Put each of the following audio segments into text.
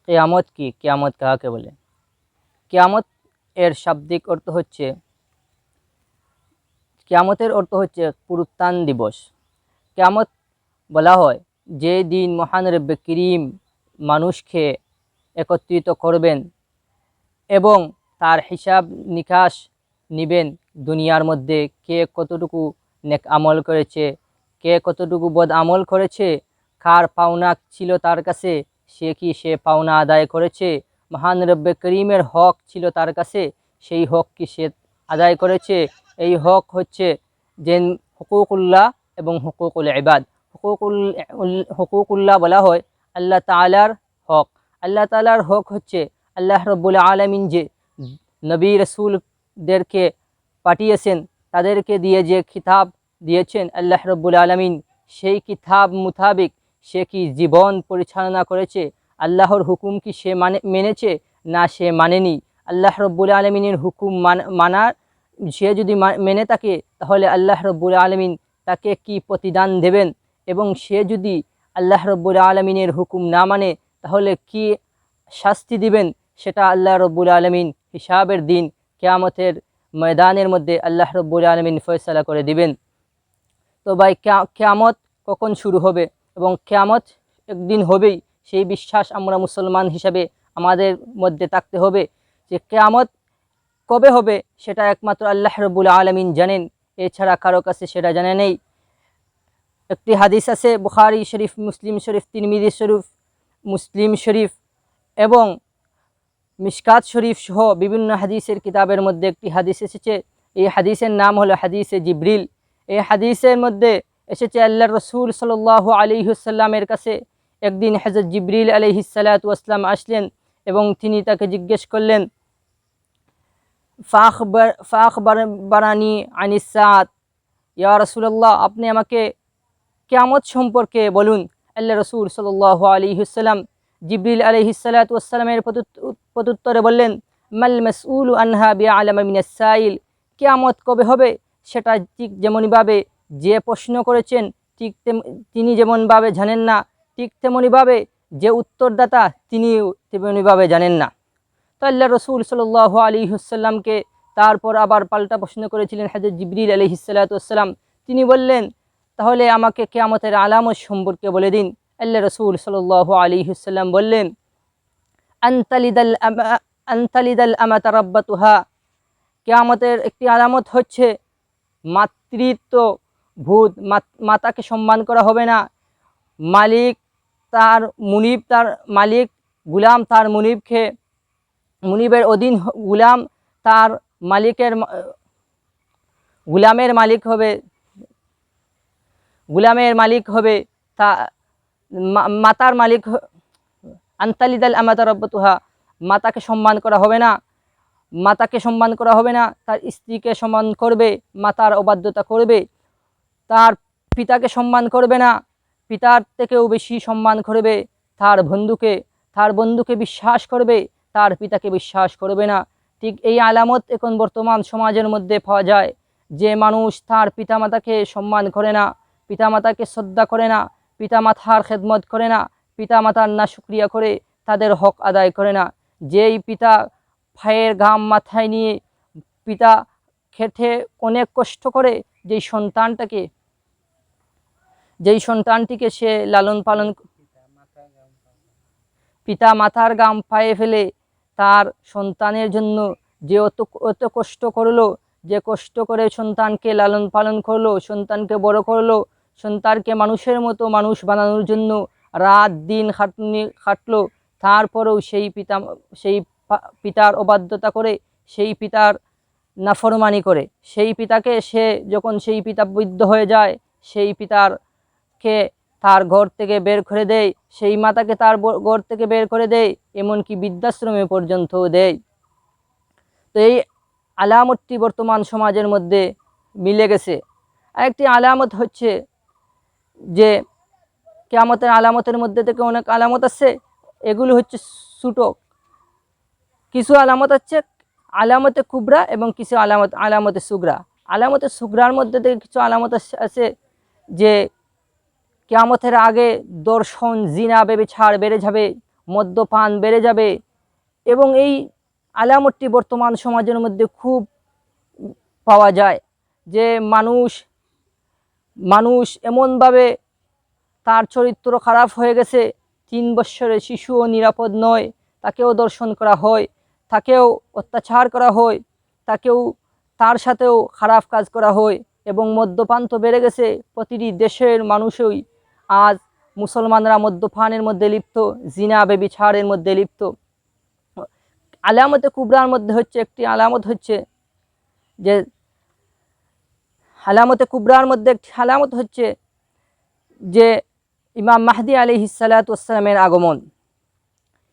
কিয়ামত কি? কিয়ামত কাকে বলে? কিয়ামত এর শাব্দিক অর্থ হচ্ছে, কিয়ামতের অর্থ হচ্ছে পুনরুত্থান দিবস। কিয়ামত বলা হয় যে দিন মহান রব্বে করিম মানুষকে একত্রিত করবেন এবং তার হিসাব নিকাশ নিবেন। দুনিয়ার মধ্যে কে কতটুকু নেক আমল করেছে, কে কতটুকু বদ আমল করেছে, কার পাওনা ছিল তার কাছে, সে পাওনা আদায় করেছে, মহান রব্বে করিমের হক ছিল তার কাছে, সেই হক কি সে আদায় করেছে। এই হক হচ্ছে যে হুকুকুল্লাহ এবং হুকুকুল ইবাদ। হুকুকুল্লাহ বলা হয় আল্লাহ তাআলার হক। আল্লাহ তাআলার হক হচ্ছে আল্লাহ রব্বুল আলামিন যে নবী রসুলদেরকে পাঠিয়েছেন, তাদেরকে দিয়ে যে কিতাব দিয়েছেন আল্লাহ রব্বুল আলামিন, সেই কিতাব মোতাবেক সে কি জীবন পরিচালনা করেছে, আল্লাহর হুকুম কি সে মেনেছে না সে মানেনি। আল্লাহ রব্বুল আলমিনের হুকুম মানার সে যদি মেনে থাকে তাহলে আল্লাহ রব্বুল আলমিন তাকে কি প্রতিদান দেবেন, এবং সে যদি আল্লাহ রব্বুল আলমিনের হুকুম না মানে তাহলে কি শাস্তি দিবেন, সেটা আল্লাহ রব্বুল আলমিন হিসাবের দিন কিয়ামতের ময়দানের মধ্যে আল্লাহ রব্বুল আলমিন ফয়সালা করে দিবেন। তো ভাই, কিয়ামত কখন শুরু হবে এবং কিয়ামত একদিন হবেই, সেই বিশ্বাস আমরা মুসলমান হিসাবে আমাদের মধ্যে থাকতে হবে। যে কিয়ামত কবে হবে সেটা একমাত্র আল্লাহ রব্বুল আলামিন জানেন, এছাড়া কারো কাছে সেটা জানা নেই। একটি হাদিস আছে বুখারী শরীফ, মুসলিম শরীফ, তিরমিজি শরীফ, মুসলিম শরীফ এবং মিশকাত শরীফ সহ বিভিন্ন হাদিসের কিতাবের মধ্যে একটি হাদিস এসেছে। এই হাদিসের নাম হলো হাদিসে জিবরিল। এই হাদিসের মধ্যে এসেছে আল্লাহর রসুল সাল্লাল্লাহু আলাইহি ওয়াসাল্লামের কাছে একদিন হযরত জিবরিল আলাইহিস সালাতু ওয়াসসালাম আসলেন এবং তিনি তাকে জিজ্ঞেস করলেন, ফাখবারানি আনিস সাআত, ইয়া রাসূলুল্লাহ, আপনি আমাকে কিয়ামত সম্পর্কে বলুন। আল্লাহ রসুল সাল্লাল্লাহু আলাইহি ওয়াসাল্লাম জিবরিল আলাইহিস সালাতু ওয়াসসালামের প্রত্যুত্তরে বললেন, মাল মাসউলু আনহা বিআলামা মিনাস সাইল, কিয়ামত কবে হবে সেটা ঠিক যেমনইভাবে যে প্রশ্ন করেছেন ঠিক তিনি যেমনভাবে জানেন না, ঠিক তেমনইভাবে যে উত্তরদাতা তিনি তেমনইভাবে জানেন না। তো আল্লাহ রসুল সাল্লাল্লাহু আলাইহি ওয়াসাল্লামকে তারপর আবার পাল্টা প্রশ্ন করেছিলেন হযরত জিবরিল আলাইহিস সালাতু ওয়াসসালাম। তিনি বললেন, তাহলে আমাকে কিয়ামতের আলামত সম্পর্কে বলে দিন। আল্লাহ রসুল সাল্লাল্লাহু আলাইহি ওয়াসাল্লাম বললেন, আনতালিদাল আমাতা রাব্বাতুহা, কিয়ামতের একটি আলামত হচ্ছে মাতৃত্ব ভূত, মাতাকে সম্মান করা হবে না। মালিক তার মুনিব, তার মালিক, গুলাম তার মুনিবকে, মুনিবের অধীন গুলাম তার মালিকের গুলামের মালিক হবে, গুলামের মালিক হবে তা মাতার মালিক। আনতালিদাল আমাতা রাব্বাতুহা, মাতাকে সম্মান করা হবে না, মাতাকে সম্মান করা হবে না, তার স্ত্রীকে সম্মান করবে, মাতার অবাধ্যতা করবে। তার পিতাকে সম্মান করবে না, পিতার থেকেও বেশি সম্মান করবে তার বন্ধুকে বিশ্বাস করবে, তার পিতাকে বিশ্বাস করবে না। ঠিক এই আলামত এখন বর্তমান সমাজের মধ্যে পাওয়া যায়, যে মানুষ তার পিতামাতাকে সম্মান করে না, পিতামাতাকে শ্রদ্ধা করে না, পিতামাতার খেদমত করে না, পিতামাতার নাশুকরিয়া করে, তাদের হক আদায় করে না। যেই পিতা ভাইয়ের ঘাম মাথায় নিয়ে পিতা খেটে অনেক কষ্ট করে যেই সন্তানটিকে সে লালন পালন, পিতা মাতার ঘাম পায়ে ফেলে তার সন্তানের জন্য যে অত কষ্ট করলো, যে কষ্ট করে সন্তানকে লালন পালন করলো, সন্তানকে বড় করলো, সন্তানকে মানুষের মতো মানুষ বানানোর জন্য রাত দিন খাটলো, তারপরেও সেই পিতার অবাধ্যতা করে, সেই পিতার নাফরমানি করে, সেই পিতাকে সে যখন সেই পিতা বৃদ্ধ হয়ে যায়, সেই পিতারকে তার ঘর থেকে বের করে দেয়, সেই মাতাকে তার ঘর থেকে বের করে দেয়, এমনকি বৃদ্ধাশ্রমে পর্যন্ত দেয়। তো এই আলামতটি বর্তমান সমাজের মধ্যে মিলে গেছে। আরেকটি আলামত হচ্ছে যে কিয়ামতের আলামতের মধ্যে থেকে অনেক আলামত আছে, এগুলো হচ্ছে ছোটো কিছু আলামত আছে, আলামতে কুবরা এবং কিছু আলামতে সুগরা। আলামতে সুগরার মধ্যে থেকে কিছু আলামত আছে যে কিয়ামতের আগে দর্শন, জিনা, ব্যভিচার বেড়ে যাবে, মদ্যপান বেড়ে যাবে। এবং এই আলামতটি বর্তমান সমাজের মধ্যে খুব পাওয়া যায় যে মানুষ এমনভাবে তার চরিত্র খারাপ হয়ে গেছে, 3 বৎসরের শিশুও নিরাপদ নয়, তাকেও দর্শন করা হয়, তাকেও অত্যাচার করা হয়, তার সাথেও খারাপ কাজ করা হয়। এবং মদ্যপান তো বেড়ে গেছে, প্রতিটি দেশের মানুষই আজ মুসলমানরা মদ্যপানের মধ্যে লিপ্ত, জিনা ব্যভিচারের মধ্যে লিপ্ত। আলামতে কুবরার মধ্যে একটি আলামত হচ্ছে যে ইমাম মাহদি আলাইহিসসালামের আগমন।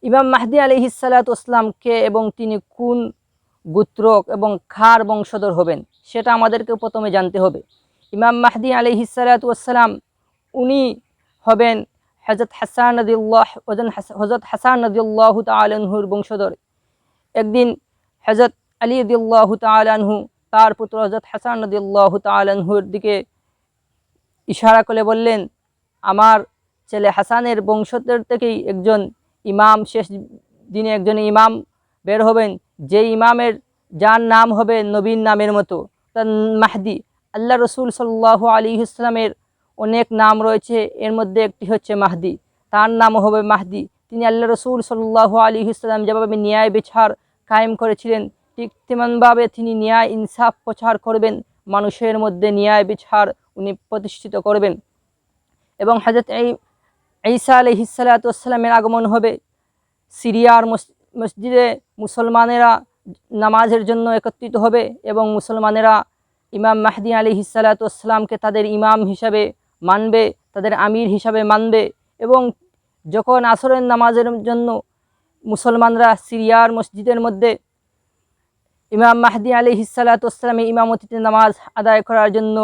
ইমাম মাহদি আলাইহিসসালাম কে এবং তিনি কোন গোত্র এবং কার বংশধর হবেন সেটা আমাদেরকে প্রথমে জানতে হবে। ইমাম মাহদি আলাইহিসসালাম উনি হবেন হযরত হাসান রাদিয়াল্লাহু তাআলা আনহুর বংশধর। একদিন হযরত আলী রাদিয়াল্লাহু তাআলা আনহু তার পুত্র হযরত হাসান রাদিয়াল্লাহু তাআলা আনহুর দিকে ইশারা করে বললেন, আমার ছেলে হাসানের বংশধর থেকেই একজন ইমাম, শেষ দিনে একজন ইমাম বের হবেন, যে ইমামের যার নাম হবে নবীর নামের মতো, তার মাহদি। আল্লাহ রসুল সাল্লাল্লাহু আলাইহি ওয়াসাল্লামের অনেক নাম রয়েছে, এর মধ্যে একটি হচ্ছে মাহদি, তার নাম হবে মাহদি। তিনি আল্লাহ রসুল সাল্লাল্লাহু আলাইহি ওয়াসাল্লাম যেভাবে ন্যায় বিচার কায়েম করেছিলেন, ঠিক তেমনভাবে তিনি ন্যায় ইনসাফ প্রচার করবেন, মানুষের মধ্যে ন্যায় বিচার উনি প্রতিষ্ঠিত করবেন। এবং হযরত ঈসা আলাইহিসসালামের আগমন হবে। সিরিয়ার মসজিদে মুসলমানেরা নামাজের জন্য একত্রিত হবে এবং মুসলমানেরা ইমাম মাহদি আলাইহিসসালামকে তাদের ইমাম হিসাবে মানবে, তাদের আমির হিসাবে মানবে। এবং যখন আসরের নামাজের জন্য মুসলমানরা সিরিয়ার মসজিদের মধ্যে ইমাম মাহদি আলাইহিসসালামের ইমামতিতে নামাজ আদায় করার জন্য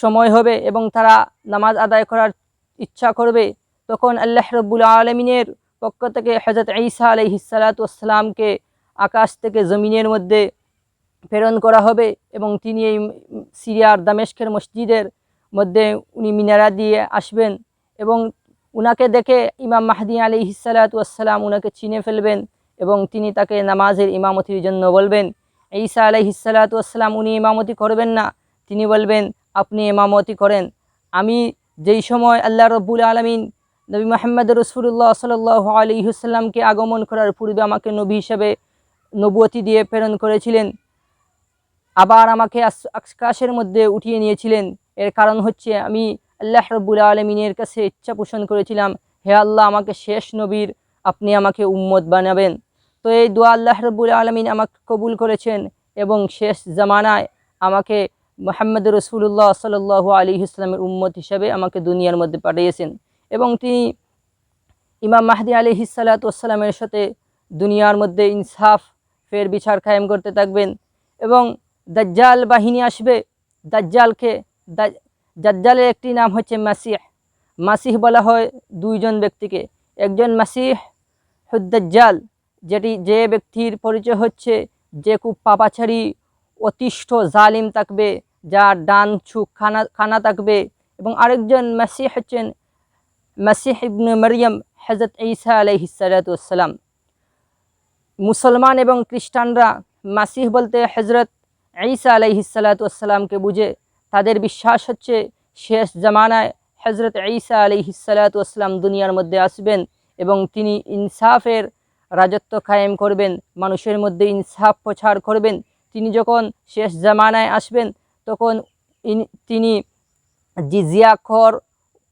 সময় হবে এবং তারা নামাজ আদায় করার ইচ্ছা করবে, তখন আল্লাহ রাব্বুল আলামিনের পক্ষ থেকে হযরত ঈসা আলাইহিসসালামকে আকাশ থেকে জমিনের মধ্যে প্রেরণ করা হবে এবং তিনি এই সিরিয়ার দামেস্কের মসজিদের মধ্যে উনি মিনারা দিয়ে আসবেন এবং উনাকে দেখে ইমাম মাহদি আলাইহিসসালাম উনাকে চিনে ফেলবেন এবং তিনি তাকে নামাজের ইমামতির জন্য বলবেন। ঈসা আলাইহিসসালাম উনি ইমামতি করবেন না, তিনি বলবেন, আপনি ইমামতি করেন। আমি যেই সময় আল্লাহ রাব্বুল আলামিন নবী মুহাম্মদ রাসূলুল্লাহ সাল্লাল্লাহু আলাইহি ওয়াসাল্লামকে আগমন করার পূর্বে আমাকে নবী হিসেবে নবুয়তি দিয়ে প্রেরণ করেছিলেন, আবার আমাকে আকাশের মধ্যে উঠিয়ে নিয়েছিলেন, এর কারণ হচ্ছে আমি আল্লাহ রাব্বুল আলামিনের কাছে ইচ্ছা পোষণ করেছিলাম, হে আল্লাহ, আমাকে শেষ নবীর আপনি আমাকে উম্মত বানাবেন। তো এই দোয়া আল্লাহ রাব্বুল আলামিন আমাকে কবুল করেছেন এবং শেষ জামানায় আমাকে মুহাম্মদ রাসূলুল্লাহ সাল্লাল্লাহু আলাইহি ওয়াসাল্লামের উম্মত হিসেবে আমাকে দুনিয়ার মধ্যে পাঠিয়েছেন। এবং তিনি ইমাম মাহদি আলাইহিসসালামের সাথে দুনিয়ার মধ্যে ইনসাফ ফের বিচার কায়েম করতে থাকবেন। এবং দাজ্জাল বাহিনী আসবে। দাজ্জালের একটি নাম হচ্ছে মাসিহ বলা হয় দুইজন ব্যক্তিকে, একজন মাসিহুদ-দাজ্জাল, যে ব্যক্তির পরিচয় হচ্ছে যে খুব পাপাচারী, অতিষ্ঠ জালিম থাকবে, যার ডান চোখ কানা থাকবে। এবং আরেকজন মাসিহ হচ্ছেন মাসিহ ইবনে মারইয়াম, হযরত ঈসা আলাইহিসসালাম। মুসলমান এবং খ্রিস্টানরা মাসিহ বলতে হযরত ঈসা আলাইহিসসালামকে বুঝে। তাদের বিশ্বাস হচ্ছে শেষ জামানায় হযরত ঈসা আলাইহিসসালাম দুনিয়ার মধ্যে আসবেন এবং তিনি ইনসাফের রাজত্ব কায়েম করবেন, মানুষের মধ্যে ইনসাফ প্রচার করবেন। তিনি যখন শেষ জামানায় আসবেন তখন তিনি জিজিয়া কর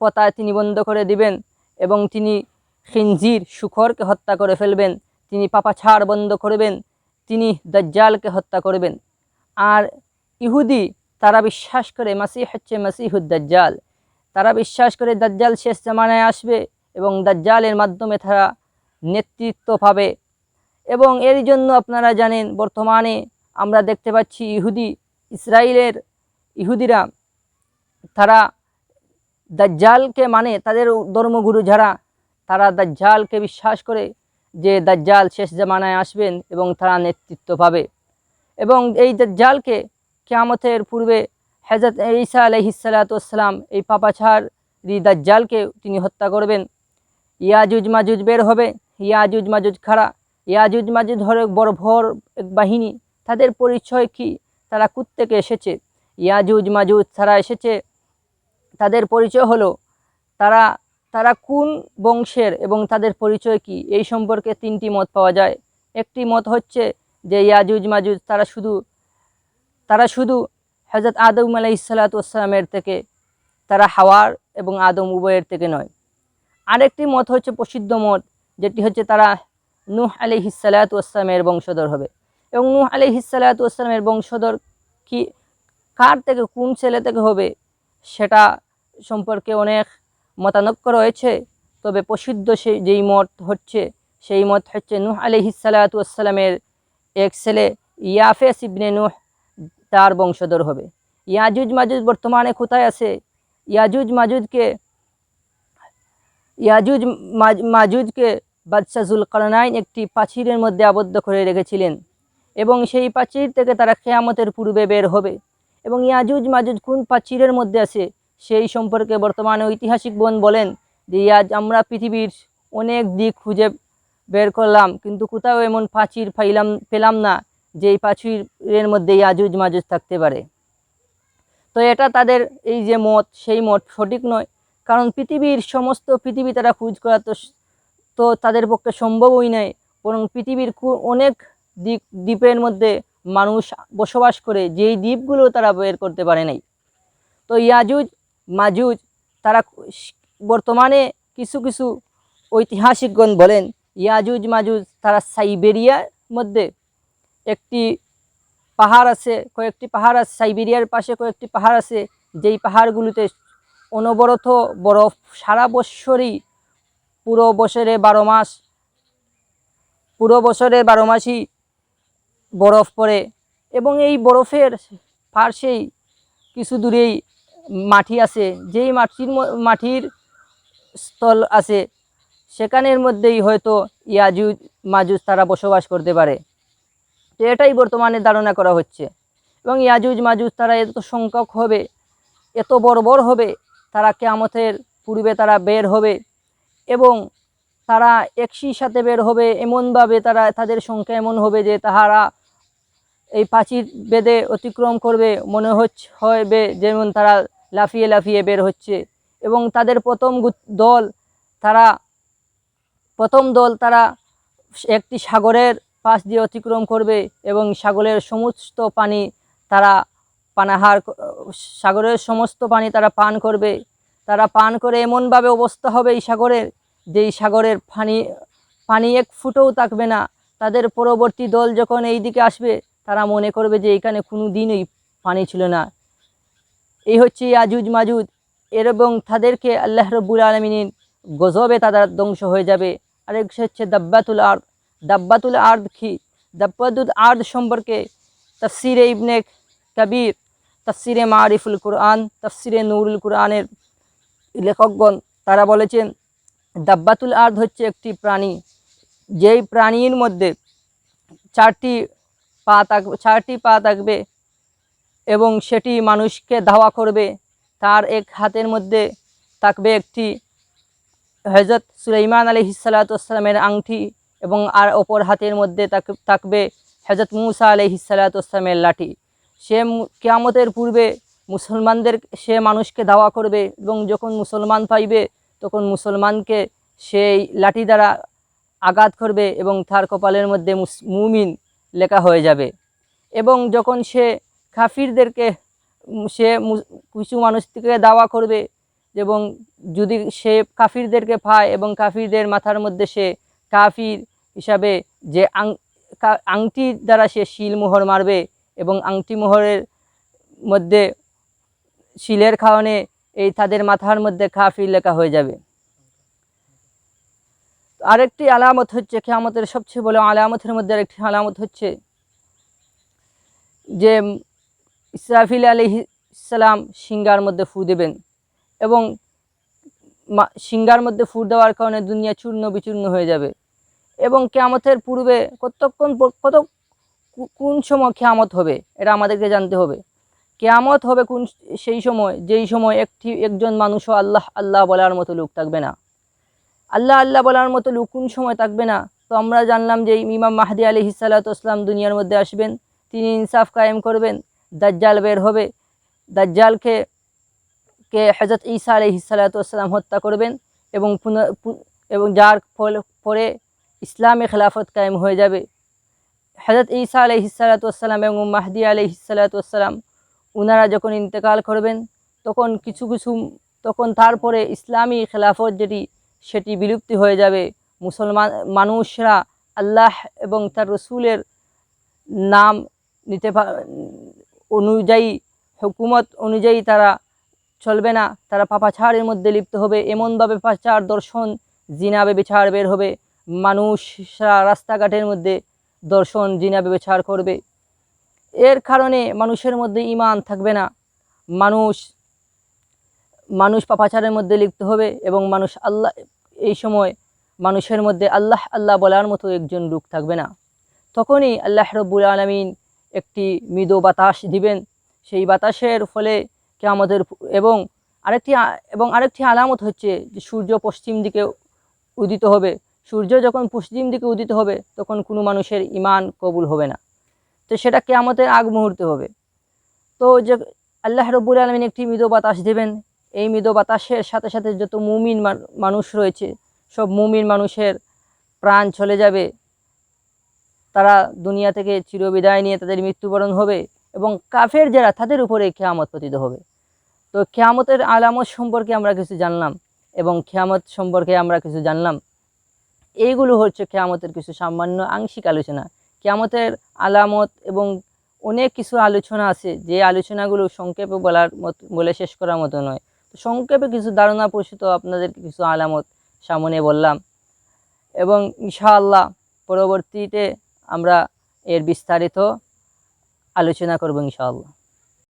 প্রথা তিনি বন্ধ করে দিবেন এবং তিনি খিনজির শুকরকে হত্যা করে ফেলবেন, তিনি পাপাচার বন্ধ করবেন, তিনি দাজ্জালকে হত্যা করবেন। আর ইহুদি তারা বিশ্বাস করে মাসিহ হচ্ছে মাসিহুদ-দাজ্জাল, তারা বিশ্বাস করে দাজ্জাল শেষ জামানায় আসবে এবং দাজ্জালের মাধ্যমে তারা নেতৃত্ব পাবে। এবং এর জন্য আপনারা জানেন বর্তমানে আমরা দেখতে পাচ্ছি ইসরায়েলের ইহুদিরা তারা দাজ্জালকে মানে, তাদের ধর্মগুরু যারা, তারা দাজ্জালকে বিশ্বাস করে যে দাজ্জাল শেষ জামানায় আসবেন এবং তারা নেতৃত্ব পাবে। এবং এই দাজ্জালকে কিয়ামতের পূর্বে হযরত ঈসা আলাইহিসসালাম এই পাপাচারী দাজ্জালকে তিনি হত্যা করবেন ইয়াজুজ মাজুজ বের হবে। ইয়াজুজ মাজুজ খাড়া, ইয়াজুজ মাজুজ ধরে বড় ভর এক বাহিনী। তাদের পরিচয় কি, তারা কোত্থেকে এসেছে? ইয়াজুজ মাজুজ তারা এসেছে, তাদের পরিচয় হলো তারা তারা কোন বংশের এবং তাদের পরিচয় কি, এই সম্পর্কে তিনটি মত পাওয়া যায়। একটি মত হচ্ছে যে ইয়াজুজ মাজুজ তারা শুধু হযরত আদম আলাইহিসসালামের থেকে, তারা হাওয়ার এবং আদম উভয়ের থেকে নয়। আরেকটি মত হচ্ছে প্রসিদ্ধ মত, যেটি হচ্ছে তারা নূহ আলাইহিসসালামের বংশধর হবে। এবং নূহ আলাইহিসসালামের বংশধর কি কার থেকে, কোন ছেলে থেকে হবে, সেটা সম্পর্কে অনেক মতানৈক্য রয়েছে। তবে প্রসিদ্ধ যেই মত হচ্ছে, সেই মত হচ্ছে নূহ আলাইহিসসালামের এক ছেলে ইয়াফেস ইবনে নূহ তার বংশধর হবে। ইয়াজুজ মাজুজ বর্তমানে কোথায় আছে? ইয়াজুজ মাজুজকে বাদশাহ যুলকারনাইন একটি প্রাচীরের মধ্যে আবদ্ধ করে রেখেছিলেন, এবং সেই প্রাচীর থেকে তারা কিয়ামতের পূর্বে বের হবে। এবং ইয়াজুজ মাজুজ কোন প্রাচীরের মধ্যে আছে সেই সম্পর্কে বর্তমানে ঐতিহাসিকগণ বলেন যে আমরা পৃথিবীর অনেক দিক খুঁজে বের করলাম, কিন্তু কোথাও এমন প্রাচীর পেলাম না যেই প্রাচীরের মধ্যে ইয়াজুজ মাজুজ থাকতে পারে। তো এটা তাদের এই যে মত, সেই মত সঠিক নয়। কারণ পৃথিবী তারা খোঁজ করা তো তাদের পক্ষে সম্ভবই নয়। বরং পৃথিবীর অনেক দ্বীপের মধ্যে মানুষ বসবাস করে, যেই দ্বীপগুলো তারা বের করতে পারে নাই। তো ইয়াজুজ মাজুজ তারা বর্তমানে কিছু কিছু ঐতিহাসিকগণ বলেন ইয়াজুজ মাজুজ তারা সাইবেরিয়ার মধ্যে একটি পাহাড় আছে, সাইবেরিয়ার পাশে কয়েকটি পাহাড় আছে, যেই পাহাড়গুলোতে অনবরত বরফ, সারা বৎসরই পুরো বছরে 12 মাসই বরফ পড়ে। এবং এই বরফের পাশেই কিছু দূরেই মাটি আছে, যেই মাটির স্থল আছে, সেখানের মধ্যেই হয়তো ইয়াজুজ মাজুজ তারা বসবাস করতে পারে। তো এটাই বর্তমানে ধারণা করা হচ্ছে। এবং ইয়াজুজ মাজুজ তারা এত সংখ্যক হবে, এত বড় হবে, তারা কিয়ামতের পূর্বে তারা বের হবে, এবং তারা একই সাথে বের হবে। এমনভাবে তাদের সংখ্যা এমন হবে যে তাহারা এই প্রাচীর বেদে অতিক্রম করবে, মনে হবে যেমন তারা লাফিয়ে লাফিয়ে বের হচ্ছে। এবং তাদের প্রথম দল তারা একটি সাগরের পাশ দিয়ে অতিক্রম করবে, এবং সাগরের সমস্ত পানি তারা পান করবে। তারা পান করে এমনভাবে অবস্থা হবে এই সাগরের, যে এই সাগরের পানি এক ফুটও থাকবে না। তাদের পরবর্তী দল যখন এই দিকে আসবে, তারা মনে করবে যে এখানে কোনো দিনই পানি ছিল না। এই হচ্ছে ইয়াজুজ মাজুজ। এবং তাদেরকে আল্লাহ রাব্বুল আলামিনের গজবে তারা ধ্বংস হয়ে যাবে। আরেক হচ্ছে দাব্বাতুল আরদ কি? দাব্বাতুল আরদ সম্পর্কে তাফসিরে ইবনে কাবির, তাফসিরে মারিফুল কুরআন, তাফসিরে নূরুল কুরআনের লেখকগণ তারা বলেছেন দাব্বাতুল আরদ হচ্ছে একটি প্রাণী, যেই প্রাণীর মধ্যে 4টি পা থাকবে, এবং সেটি মানুষকে ধাওয়া করবে। তার এক হাতের মধ্যে থাকবে একটি হযরত সুলাইমান আলাইহিসসালামের আংটি, এবং আর অপর হাতের মধ্যে থাকবে হযরত মূসা আলাইহিসসালামের লাঠি। সে কিয়ামতের পূর্বে সে মানুষকে ধাওয়া করবে, এবং যখন মুসলমান পাইবে তখন মুসলমানকে সেই লাঠি দ্বারা আঘাত করবে, এবং তার কপালের মধ্যে মুমিন লেখা হয়ে যাবে। এবং যখন সে কিছু মানুষকে দাওয়া করবে, এবং যদি সে কাফিরদেরকে পায় এবং কাফিরদের মাথার মধ্যে সে কাফির হিসাবে যে আংটি দ্বারা সে শিল মোহর মারবে, এবং আংটি মোহরের মধ্যে শিলের কারণে তাদের মাথার মধ্যে কাফির লেখা হয়ে যাবে। আরেকটি আলামত হচ্ছে, কিয়ামতের সবচেয়ে বড় আলামতের মধ্যে আরেকটি আলামত হচ্ছে যে ইসরাফিল আলাইহিস সালাম সিংহার মধ্যে ফু দেবেন, এবং সিংহার মধ্যে ফু দেওয়ার কারণে দুনিয়া চূর্ণ বিচূর্ণ হয়ে যাবে। এবং কিয়ামতের পূর্বে কোন সময় কিয়ামত হবে এটা আমাদেরকে জানতে হবে। কিয়ামত হবে সেই সময় যেই সময় একজন মানুষও আল্লাহ আল্লাহ বলার মতো লোক থাকবে না। আল্লাহ আল্লাহ বলার মতো লোক কোন সময় থাকবে না। তো আমরা জানলাম যে ইমাম মাহদি আলাইহিস সালাতু ওয়াসসালাম দুনিয়ার মধ্যে আসবেন, তিনি ইনসাফ কায়েম করবেন, দাজ্জাল বের হবে, দাজ্জালকে হযরত ঈসা আলাইহিস সালাতু ওয়াসসালাম হত্যা করবেন এবং এবং যার পরে ইসলামে খেলাফত কায়েম হয়ে যাবে। হযরত ঈসা আলাইহিস সালাতু ওয়াসসালাম এবং মাহদি আলাইহিস সালাতু ওয়াসসালাম উনারা যখন ইন্তেকাল করবেন তখন তখন তারপরে ইসলামী খেলাফত সেটি বিলুপ্তি হয়ে যাবে। মুসলমান মানুষরা আল্লাহ এবং তার রসুলের নাম নিতে অনুযায়ী, হুকুমত অনুযায়ী তারা চলবে না, তারা পাপাচারের মধ্যে লিপ্ত হবে। এমনভাবে পাপাচার, দর্শন, জিনা ব্যভিচার বের হবে। মানুষরা রাস্তাঘাটের মধ্যে দর্শন, জিনা ব্যভিচার করবে। এর কারণে মানুষের মধ্যে ঈমান থাকবে না, মানুষ পাপাচারের মধ্যে লিপ্ত হবে এবং এই সময় মানুষের মধ্যে আল্লাহ আল্লাহ বলার মতো একজন লোক থাকবে না। তখনই আল্লাহ রব্বুল আলামিন একটি মৃদু বাতাস দিবেন। সেই বাতাসের ফলে কিয়ামতের এবং আরেকটি আলামত হচ্ছে যে সূর্য পশ্চিম দিকে উদিত হবে। সূর্য যখন পশ্চিম দিকে উদিত হবে তখন কোনো মানুষের ঈমান কবুল হবে না। তো সেটা কিয়ামতের আগ মুহূর্তে হবে। তো যে আল্লাহ রব্বুল আলামিন একটি মৃদু বাতাস দেবেন, এই মৃদু বাতাসের সাথে সাথে যত মুমিন মানুষ রয়েছে সব মুমিন মানুষের প্রাণ চলে যাবে, তারা দুনিয়া থেকে চিরবিদায় নিয়ে তাদের মৃত্যুবরণ হবে এবং কাফের যারা তাদের উপরে কিয়ামত পতিত হবে। তো কিয়ামতের আলামত সম্পর্কে আমরা কিছু জানলাম এবং কিয়ামত সম্পর্কে আমরা কিছু জানলাম। এইগুলো হচ্ছে কিয়ামতের কিছু সামান্য আংশিক আলোচনা। কিয়ামতের আলামত এবং অনেক কিছু আলোচনা আছে, যে আলোচনাগুলো সংক্ষেপে বলে শেষ করার মতো নয়। তো সংক্ষেপে কিছু ধারণা পোষিত আপনাদেরকে কিছু আলামত সামনে বললাম এবং ইনশাআল্লাহ পরবর্তীতে আমরা এর বিস্তারিত আলোচনা করব ইনশাআল্লাহ।